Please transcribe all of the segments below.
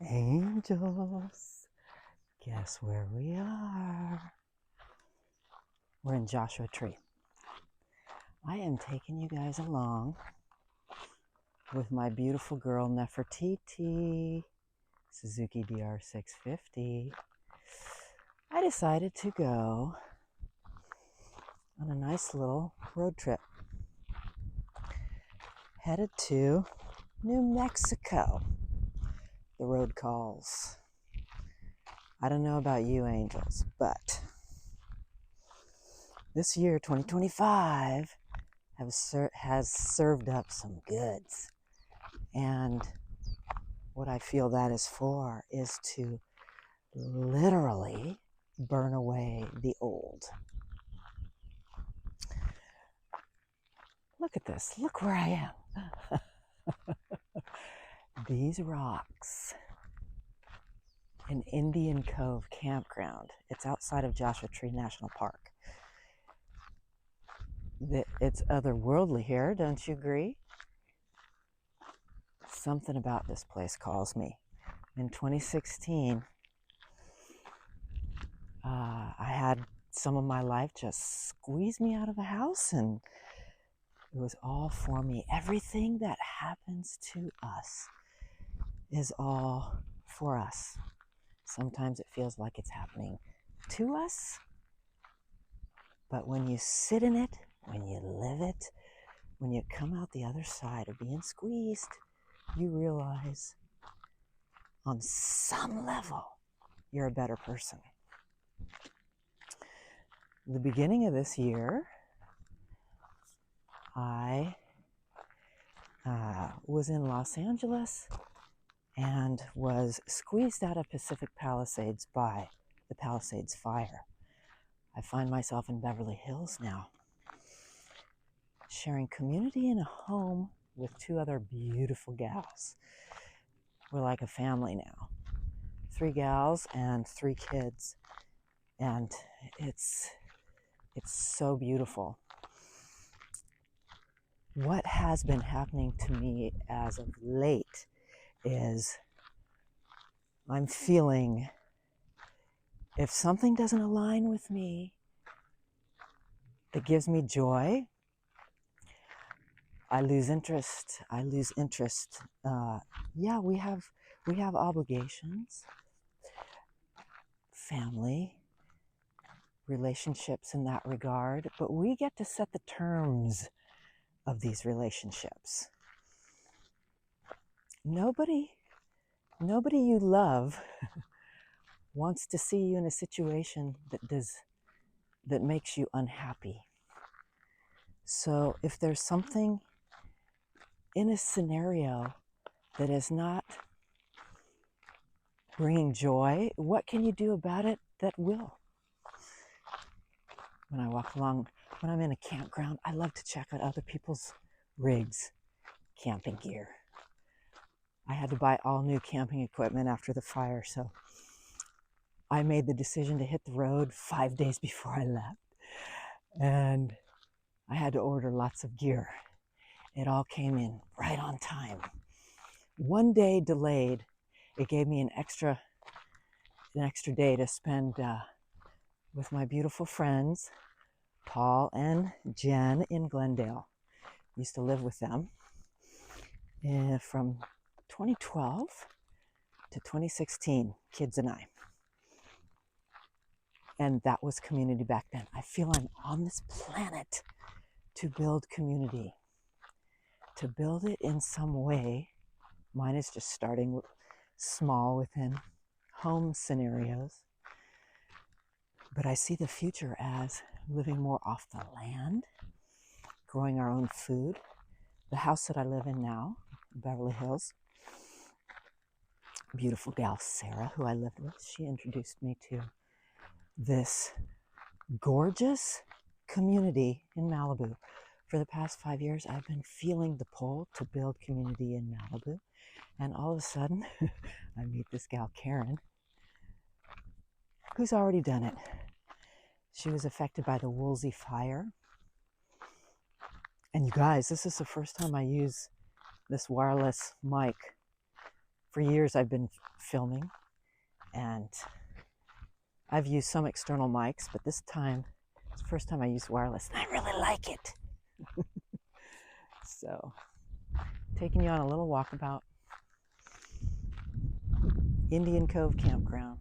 Angels, guess where we are? We're in Joshua Tree. I am taking you guys along with my beautiful girl Nefertiti, Suzuki DR650. I decided to go on a nice little road trip, headed to New Mexico. The road calls. I don't know about you, angels, but this year, 2025, has served up some goods. And what I feel that is for is to literally burn away the old. Look at this. Look where I am. These rocks. An Indian Cove campground. It's outside of Joshua Tree National Park. It's otherworldly here, don't you agree? Something about this place calls me. In 2016, I had some of my life just squeeze me out of the house, and it was all for me. Everything that happens to us is all for us. Sometimes it feels like it's happening to us, but when you sit in it, when you live it, when you come out the other side of being squeezed, you realize on some level you're a better person. The beginning of this year, I was in Los Angeles and was squeezed out of Pacific Palisades by the Palisades fire. I find myself in Beverly Hills now, sharing community in a home with two other beautiful gals. We're like a family now. 3 gals and 3 kids. And it's so beautiful. What has been happening to me as of late is I'm feeling if something doesn't align with me that gives me joy, I lose interest. Yeah, we have obligations, family, relationships in that regard, but we get to set the terms of these relationships. Nobody you love wants to see you in a situation that makes you unhappy. So if there's something in a scenario that is not bringing joy, what can you do about it that will? When I walk along, when I'm in a campground, I love to check out other people's rigs, camping gear. I had to buy all new camping equipment after the fire, so I made the decision to hit the road 5 days before I left. And I had to order lots of gear. It all came in right on time. 1 day delayed, it gave me an extra day to spend with my beautiful friends, Paul and Jen in Glendale. Used to live with them from 2012 to 2016, kids and I. And that was community back then. I feel I'm on this planet to build community, to build it in some way. Mine is just starting small within home scenarios. But I see the future as living more off the land, growing our own food. The house that I live in now, Beverly Hills, beautiful gal Sarah, who I lived with, she introduced me to this gorgeous community in Malibu. For the past 5 years, I've been feeling the pull to build community in Malibu. And all of a sudden, I meet this gal Karen, who's already done it. She was affected by the Woolsey fire. And you guys, this is the first time I use this wireless mic For years I've been filming, and I've used some external mics, but this time it's the first time I used wireless, and I really like it. So, taking you on a little walkabout. Indian Cove Campground.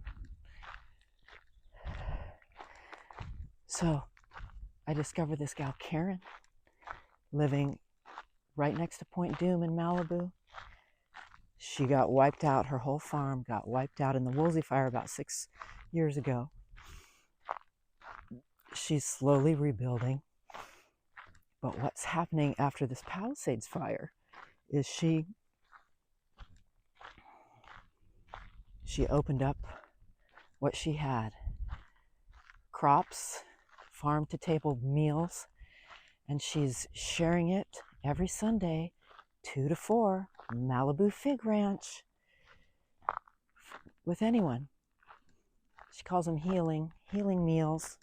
So, I discovered this gal, Karen, living right next to Point Doom in Malibu. She got wiped out, her whole farm got wiped out in the Woolsey fire about 6 years ago. She's slowly rebuilding. But what's happening after this Palisades fire is she opened up what she had. Crops, farm to table meals, and she's sharing it every Sunday, 2 to 4, Malibu Fig Ranch, with anyone. She calls them healing meals,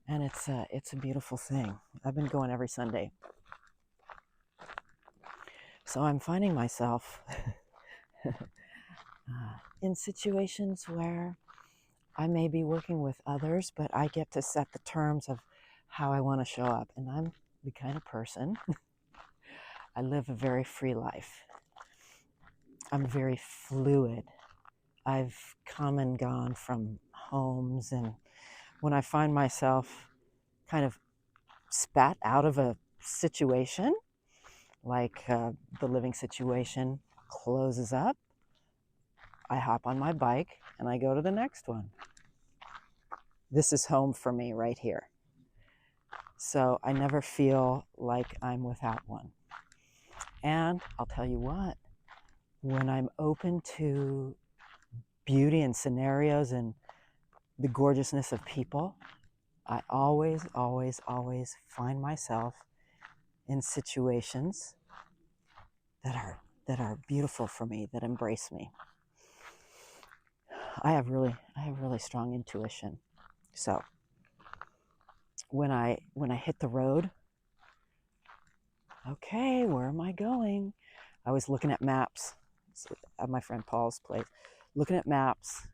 and it's a beautiful thing. I've been going every Sunday. So I'm finding myself in situations where I may be working with others, but I get to set the terms of how I want to show up. And I'm the kind of person, I live a very free life. I'm very fluid. I've come and gone from homes, and when I find myself kind of spat out of a situation, like the living situation closes up, I hop on my bike and I go to the next one. This is home for me right here. So I never feel like I'm without one. And I'll tell you what, when I'm open to beauty and scenarios and the gorgeousness of people, I always find myself in situations that are beautiful for me, that embrace me. I have really strong intuition. So when I hit the road, okay, where am I going? I was looking at maps at my friend Paul's place, looking at maps,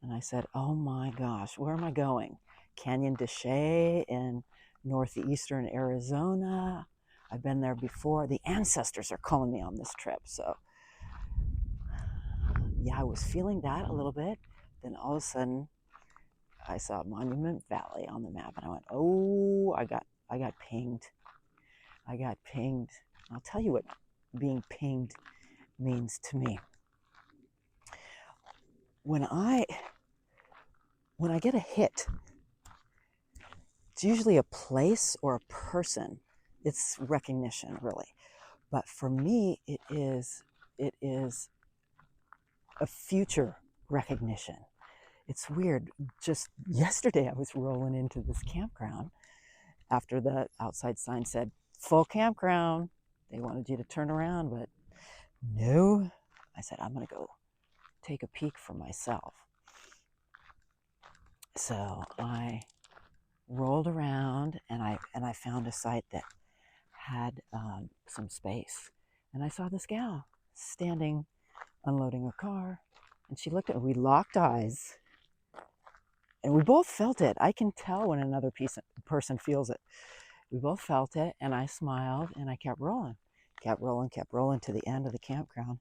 and I said, oh my gosh, where am I going? Canyon de Chelly in northeastern Arizona. I've been there before. The ancestors are calling me on this trip. So yeah, I was feeling that a little bit. Then all of a sudden I saw Monument Valley on the map, and I went, oh, I got pinged. I got pinged. I'll tell you what being pinged means to me. When I get a hit, it's usually a place or a person. It's recognition, really. But for me, it is a future recognition. It's weird. Just yesterday, I was rolling into this campground after the outside sign said, full campground. They wanted you to turn around, but no. I said, I'm going to go take a peek for myself. So I rolled around, and I found a site that had some space. And I saw this gal standing, unloading her car, and she looked at me. We locked eyes, and we both felt it. I can tell when another person feels it. We both felt it, and I smiled, and I kept rolling to the end of the campground.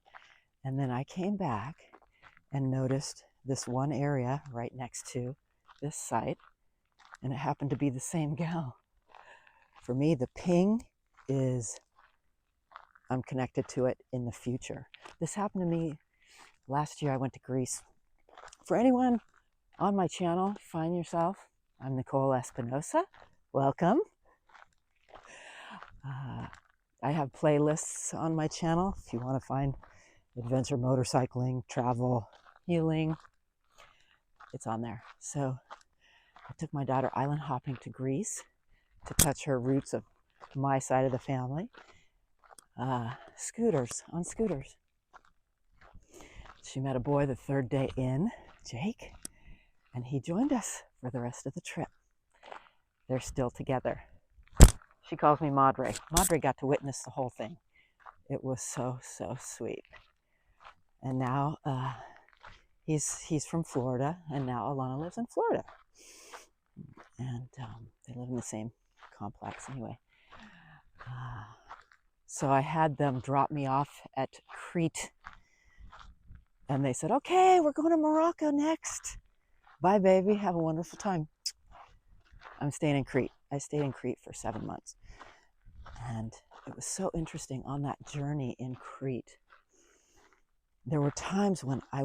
And then I came back and noticed this one area right next to this site, and it happened to be the same gal. For me, the ping is I'm connected to it in the future. This happened to me last year. I went to Greece. For anyone on my channel, find yourself. I'm Nicole Espinosa. Welcome. I have playlists on my channel if you want to find adventure motorcycling, travel, healing. It's on there. So I took my daughter island hopping to Greece to touch her roots of my side of the family. On scooters. She met a boy the third day in, Jake, and he joined us for the rest of the trip. They're still together. She calls me Madre. Madre got to witness the whole thing. It was so sweet. And now he's from Florida, and now Alana lives in Florida. And they live in the same complex anyway. So I had them drop me off at Crete, and they said, okay, we're going to Morocco next. Bye, baby. Have a wonderful time. I'm staying in Crete. I stayed in Crete for 7 months. And it was so interesting on that journey in Crete. There were times when I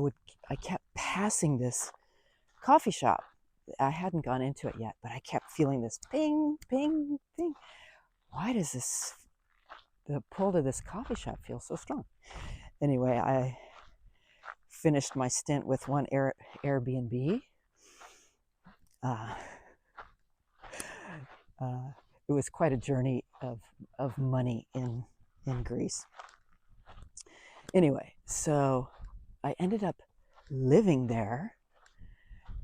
kept passing this coffee shop. I hadn't gone into it yet, but I kept feeling this ping, ping, ping. Why does the pull to this coffee shop feel so strong? Anyway, I finished my stint with one Airbnb. It was quite a journey of money in Greece. Anyway, so I ended up living there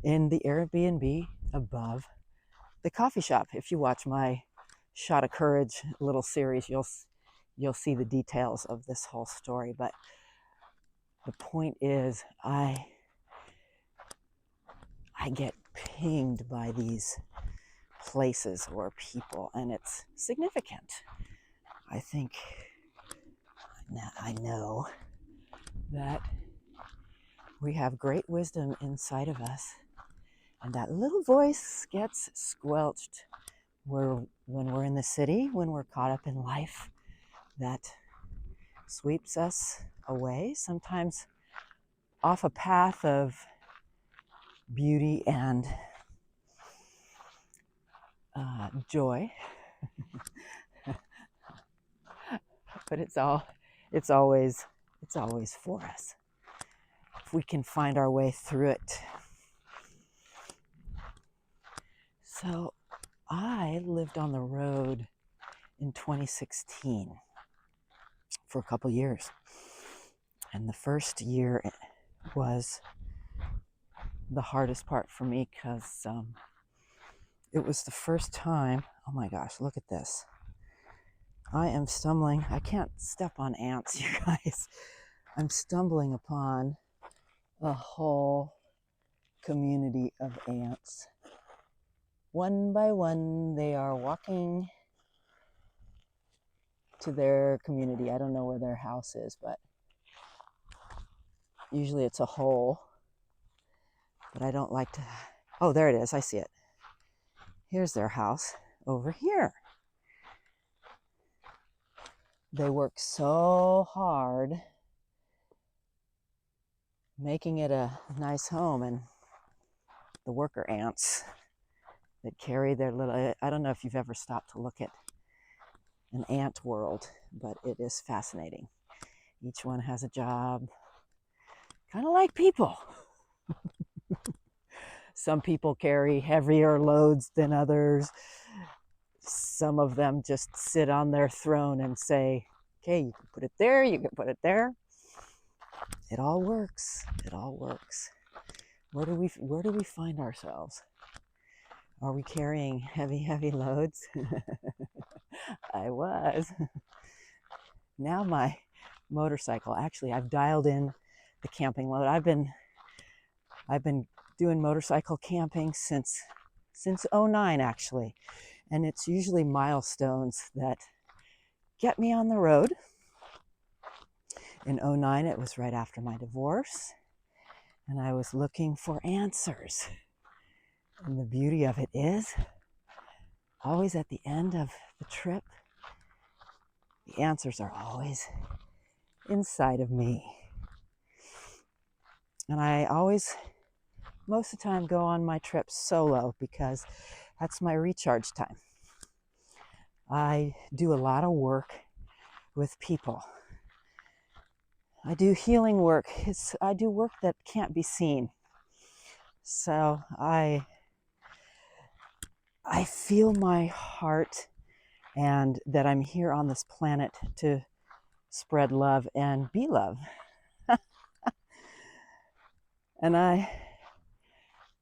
in the Airbnb above the coffee shop. If you watch my Shot of Courage little series, you'll see the details of this whole story. But the point is, I get pinged by these places or people, and it's significant. I think I know that we have great wisdom inside of us, and that little voice gets squelched when we're in the city, when we're caught up in life that sweeps us away, sometimes off a path of beauty and joy. But it's always for us, if we can find our way through it. So I lived on the road in 2016 for a couple years. And the first year was the hardest part for me because it was the first time. Oh my gosh, look at this. I am stumbling. I can't step on ants, you guys. I'm stumbling upon a whole community of ants. One by one, they are walking to their community. I don't know where their house is, but usually it's a hole. But I don't like to. Oh, there it is. I see it. Here's their house over here. They work so hard making it a nice home, and the worker ants that carry their little, I don't know if you've ever stopped to look at an ant world, but it is fascinating. Each one has a job, kind of like people. Some people carry heavier loads than others. Some of them just sit on their throne and say, okay, you can put it there, you can put it there. It all works. It all works. Where do we find ourselves? Are we carrying heavy loads? I was. Now my motorcycle, actually, I've dialed in the camping load. I've been doing motorcycle camping since 2009, actually. And it's usually milestones that get me on the road. In 2009, it was right after my divorce, and I was looking for answers. And the beauty of it is, always at the end of the trip, the answers are always inside of me. And I always, most of the time, go on my trips solo because that's my recharge time. I do a lot of work with people. I do healing work. I do work that can't be seen. So I feel my heart, and that I'm here on this planet to spread love and be love. And I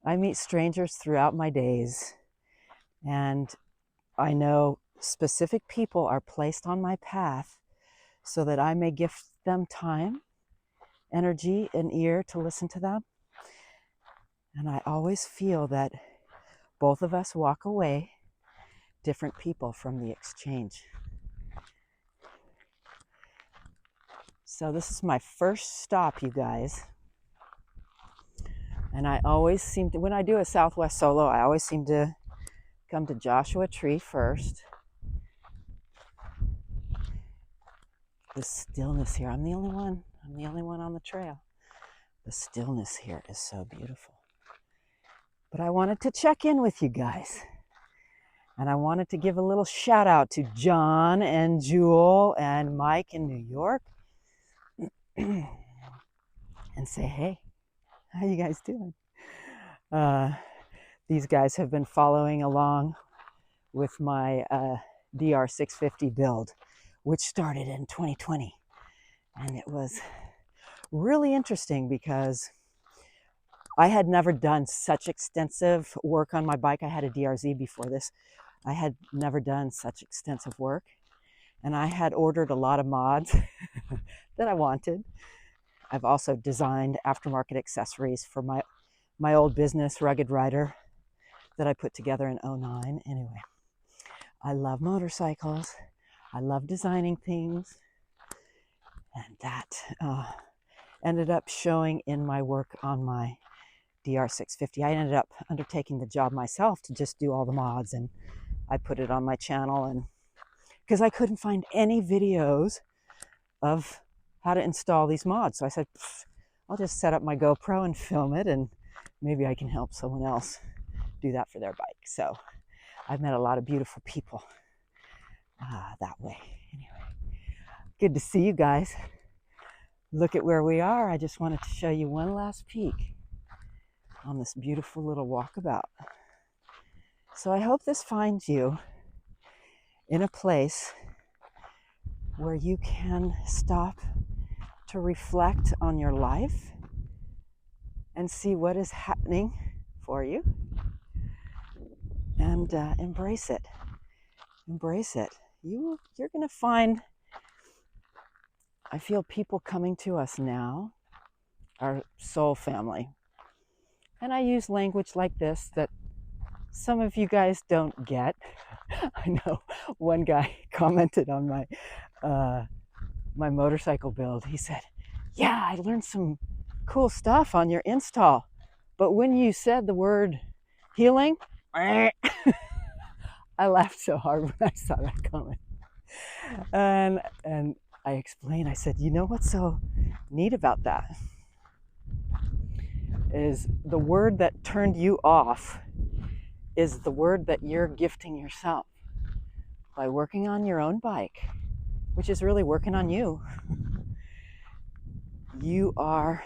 meet strangers throughout my days, and I know specific people are placed on my path so that I may gift them time energy and ear to listen to them. And I always feel that both of us walk away different people from the exchange. So this is my first stop, you guys. And I always seem to, when I do a Southwest solo, I always seem to come to Joshua Tree first. The stillness here, I'm the only one on the trail. The stillness here is so beautiful. But I wanted to check in with you guys. And I wanted to give a little shout out to John and Jewel and Mike in New York. And say, hey, how you guys doing? These guys have been following along with my DR650 build, which started in 2020. And it was really interesting because I had never done such extensive work on my bike. I had a DRZ before this. I had never done such extensive work. And I had ordered a lot of mods that I wanted. I've also designed aftermarket accessories for my old business, Rugged Rider, that I put together in 2009. Anyway, I love motorcycles. I love designing things. And that ended up showing in my work on my DR650. I ended up undertaking the job myself to just do all the mods, and I put it on my channel, and because I couldn't find any videos of how to install these mods. So I said, I'll just set up my GoPro and film it, and maybe I can help someone else do that for their bike. So I've met a lot of beautiful people that way. Anyway, good to see you guys. Look at where we are. I just wanted to show you one last peek on this beautiful little walkabout. So I hope this finds you in a place where you can stop to reflect on your life and see what is happening for you, and embrace it. Embrace it. You're going to find, I feel people coming to us now, our soul family. And I use language like this that some of you guys don't get. I know one guy commented on my motorcycle build. He said, yeah, I learned some cool stuff on your install, but when you said the word healing, I laughed so hard when I saw that comment. And I explained, I said, you know what's so neat about that is the word that turned you off is the word that you're gifting yourself by working on your own bike, which is really working on you. You are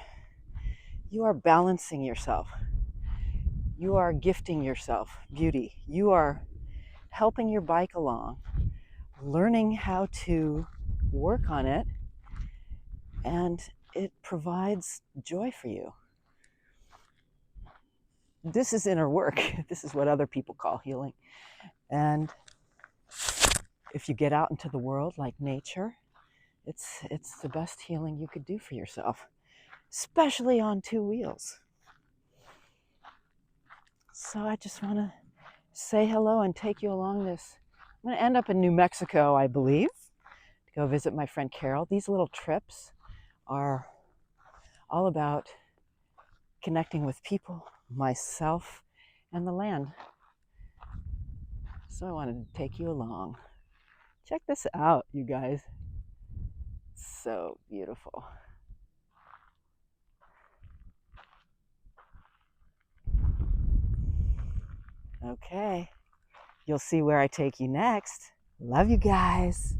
balancing yourself. You are gifting yourself beauty. You are helping your bike along, learning how to work on it, and it provides joy for you. This is inner work. This is what other people call healing. And if you get out into the world like nature, it's the best healing you could do for yourself, especially on two wheels. So I just want to say hello and take you along this. I'm going to end up in New Mexico, I believe, to go visit my friend Carol. These little trips are all about connecting with people, myself, and the land. So I wanted to take you along. Check this out, you guys. So beautiful. Okay, you'll see where I take you next. Love you guys.